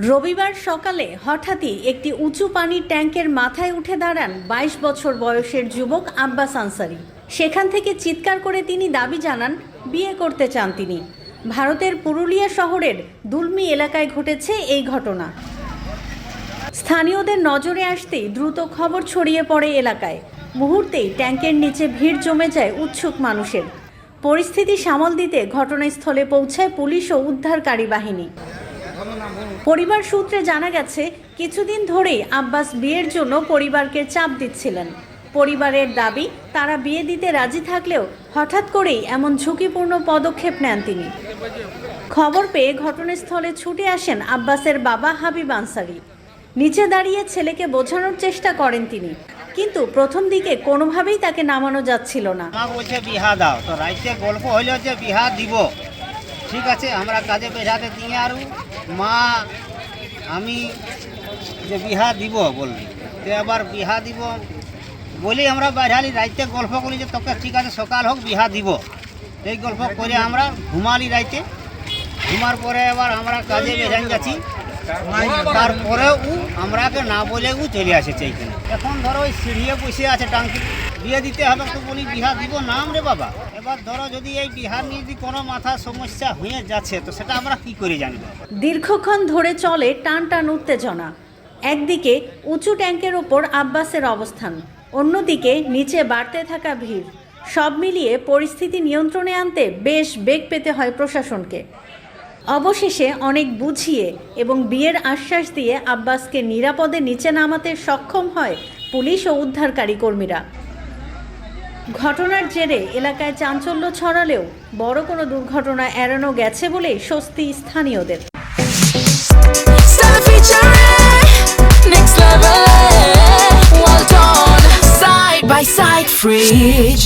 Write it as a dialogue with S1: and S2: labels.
S1: রবিবার সকালে হঠাৎই একটি উঁচু পানির ট্যাঙ্কের মাথায় উঠে দাঁড়ান ২২ বছর বয়সের যুবক আব্বাস আনসারি। সেখান থেকে চিৎকার করে তিনি দাবি জানান বিয়ে করতে চান তিনি। ভারতের পুরুলিয়া শহরের দুলমি এলাকায় ঘটেছে এই ঘটনা। স্থানীয়দের নজরে আসতেই দ্রুত খবর ছড়িয়ে পড়ে এলাকায়। মুহূর্তেই ট্যাঙ্কের নিচে ভিড় জমে যায় উৎসুক মানুষের। পরিস্থিতি সামাল দিতে ঘটনাস্থলে পৌঁছায় পুলিশ ও উদ্ধারকারী বাহিনী। পরিবার সূত্রে জানা গেছে, কিছুদিন ধরেই আব্বাস বিয়ের জন্য পরিবারকে চাপ দিচ্ছিলেন। পরিবারের দাবি, তারা বিয়ে দিতে রাজি থাকলেও হঠাৎ করেই এমন ঝুঁকিপূর্ণ পদক্ষেপ নেন তিনি। খবর পেয়ে ঘটনাস্থলে ছুটে আসেন আব্বাসের বাবা হাবিব আনসারি। নিচে দাঁড়িয়ে ছেলেকে বোঝানোর চেষ্টা করেন তিনি, কিন্তু প্রথম দিকে কোনোভাবেই তাকে নামানো যাচ্ছিল না।
S2: বলছে বিহা দাও, তো রাইতে গল্প হইল যে বিহা দিব। ঠিক আছে, আমরা কাজে বেড়াতে দিয়ে আর মা আমি যে বিহা দিব বললি, তো এবার বিহা দিব বলি আমরা বাইরালি রাইতে গল্প করি যে তোকে ঠিক আছে সকাল হোক বিহা দিব। এই গল্প করে আমরা ঘুমালি রাইতে। ঘুমার পরে এবার আমরা কাজে বেড়ান যাচ্ছি, তারপরেও আমরাকে না বলে চলে আসেছে এইখানে। এখন ধরো ওই সিঁড়িয়ে বসে আছে টাঙ্কি, বিয়ে দিতে হবে তো বলি বিহা দিব নাম রে বাবা। এবার ধরো যদি এই বিহার নিয়ে যদি কোনো মাথা সমস্যা হয়ে যাচ্ছে তো সেটা আমরা কি করে জানবো।
S1: দীর্ঘক্ষণ ধরে চলে টান টান উত্তেজনা। একদিকে উঁচু ট্যাঙ্কের ওপর আব্বাসের অবস্থান, অন্যদিকে নিচে বাড়তে থাকা ভিড়। সব মিলিয়ে পরিস্থিতি নিয়ন্ত্রণে আনতে বেশ বেগ পেতে হয় প্রশাসনকে। অবশেষে অনেক বুঝিয়ে এবং বিয়ের আশ্বাস দিয়ে আব্বাসকে নিরাপদে নিচে নামাতে সক্ষম হয় পুলিশ ও উদ্ধারকারী কর্মীরা। ঘটনার জেরে এলাকায় চাঞ্চল্য ছড়ালেও বড় কোনো দুর্ঘটনা এড়ানো গেছে বলে স্বস্তি স্থানীয়দের।
S3: Next level, well done, side by side fridge.